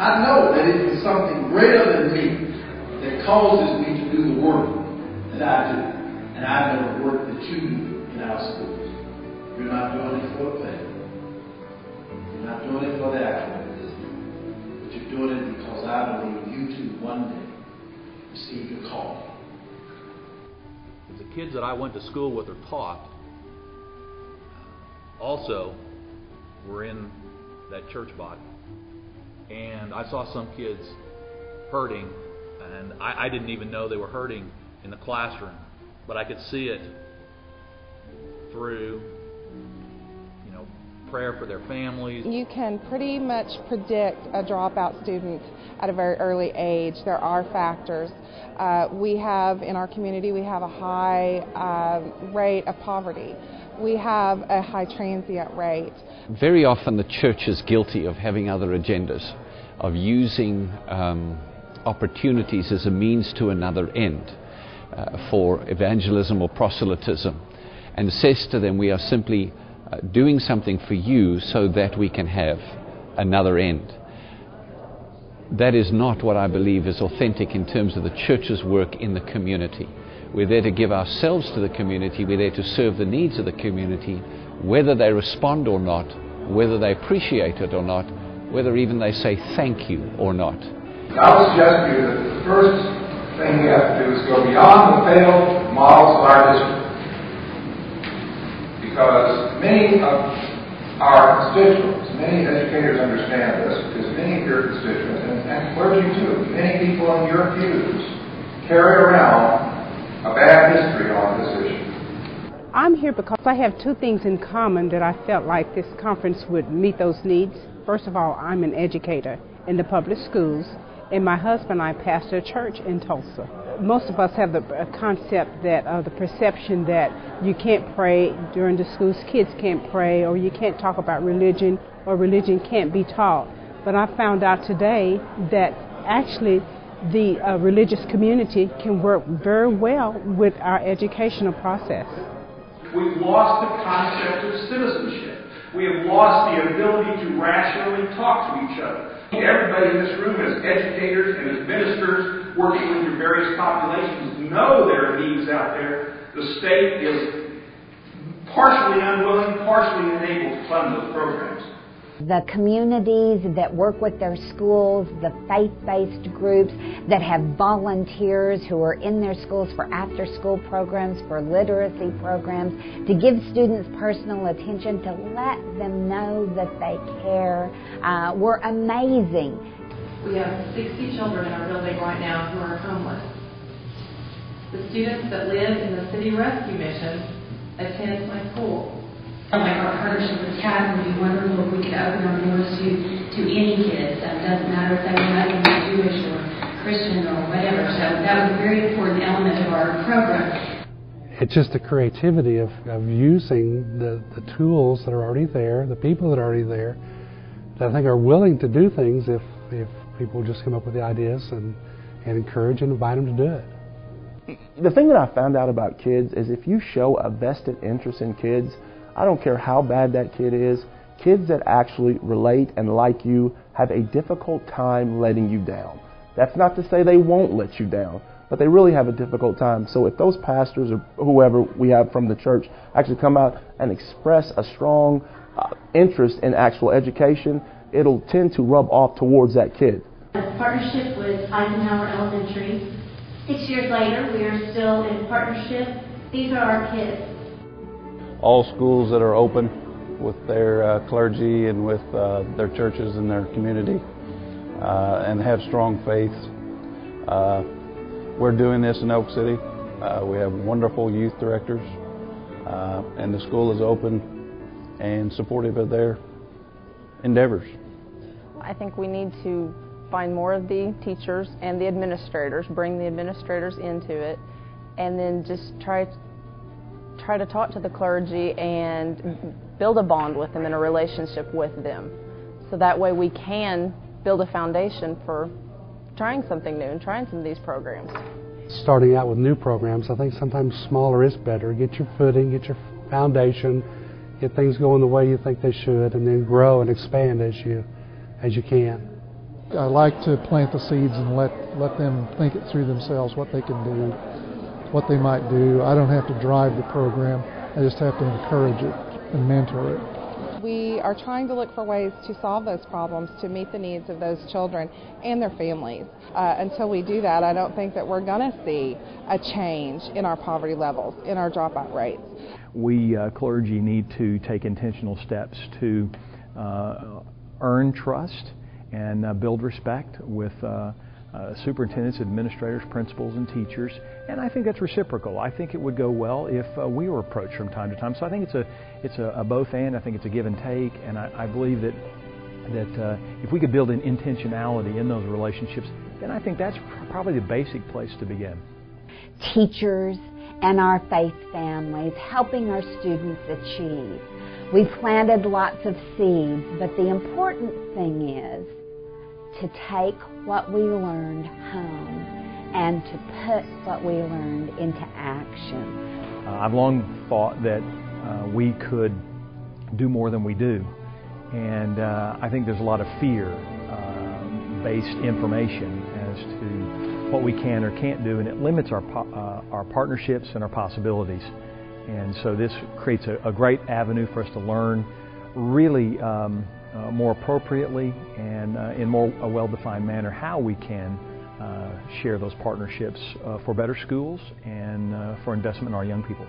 I know that it is something greater than me that causes me to do the work that I do. And I know the work that you do in our schools. You're not doing it for the pay. You're not doing it for the accolades. But you're doing it because I believe you too one day receive your call. The kids that I went to school with or taught also were in that church body. And I saw some kids hurting, and I didn't even know they were hurting in the classroom, but I could see it through, prayer for their families. You can pretty much predict a dropout student at a very early age. There are factors. We have, in our community, we have a high rate of poverty. We have a high transient rate. Very often the church is guilty of having other agendas, of using opportunities as a means to another end for evangelism or proselytism, and says to them, we are simply doing something for you so that we can have another end. That is not what I believe is authentic in terms of the church's work in the community. We're there to give ourselves to the community. We're there to serve the needs of the community, whether they respond or not, whether they appreciate it or not, whether even they say thank you or not. I would suggest to you that the first thing we have to do is go beyond the failed models of our district. Because many of our constituents, many educators understand this, because many of your constituents, and clergy too, many people in your pews carry around a bad history on this issue. I'm here because I have two things in common that I felt like this conference would meet those needs. First of all, I'm an educator in the public schools, and my husband and I pastor a church in Tulsa. Most of us have the concept that the perception that you can't pray during the schools, kids can't pray, or you can't talk about religion, or religion can't be taught. But I found out today that actually the religious community can work very well with our educational process. We've lost the concept of citizenship. We have lost the ability to rationally talk to each other. Everybody in this room as educators and as ministers working with your various populations know there are needs out there. The state is partially unwilling, partially unable to fund those programs. The communities that work with their schools, the faith-based groups that have volunteers who are in their schools for after-school programs, for literacy programs, to give students personal attention, to let them know that they care, were amazing. We have 60 children in our building right now who are homeless. The students that live in the City Rescue Mission attend my school. Like our partnership with CAD would be wonderful if we could open our doors to any kids. It doesn't matter if they were Muslim, Jewish, or Christian, or whatever. So that was a very important element of our program. It's just the creativity of using the tools that are already there, the people that are already there, that I think are willing to do things if people just come up with the ideas and encourage and invite them to do it. The thing that I found out about kids is if you show a vested interest in kids, I don't care how bad that kid is, kids that actually relate and like you have a difficult time letting you down. That's not to say they won't let you down, but they really have a difficult time. So if those pastors or whoever we have from the church actually come out and express a strong interest in actual education, it'll tend to rub off towards that kid. A partnership with Eisenhower Elementary. 6 years later, we are still in partnership. These are our kids. All schools that are open with their clergy and with their churches and their community and have strong faiths. We're doing this in Oak City. We have wonderful youth directors and the school is open and supportive of their endeavors. I think we need to find more of the teachers and the administrators, bring the administrators into it, and then just try to talk to the clergy and build a bond with them and a relationship with them. So that way we can build a foundation for trying something new and trying some of these programs. Starting out with new programs, I think sometimes smaller is better. Get your footing, get your foundation, get things going the way you think they should, and then grow and expand as you can. I like to plant the seeds and let them think it through themselves, what they can do, what they might do. I don't have to drive the program. I just have to encourage it and mentor it. We are trying to look for ways to solve those problems to meet the needs of those children and their families. Until we do that, I don't think that we're going to see a change in our poverty levels, in our dropout rates. We clergy need to take intentional steps to earn trust and build respect with superintendents, administrators, principals, and teachers, and I think that's reciprocal. I think it would go well if we were approached from time to time. So I think it's a both and. I think it's a give and take, and I believe that if we could build an intentionality in those relationships, then I think that's probably the basic place to begin. Teachers and our faith families helping our students achieve. We've planted lots of seeds, but the important thing is to take what we learned home and to put what we learned into action. I've long thought that we could do more than we do, and I think there's a lot of fear-based information as to what we can or can't do, and it limits our partnerships and our possibilities. And so this creates a great avenue for us to learn really more appropriately and in a well-defined manner how we can share those partnerships for better schools and for investment in our young people.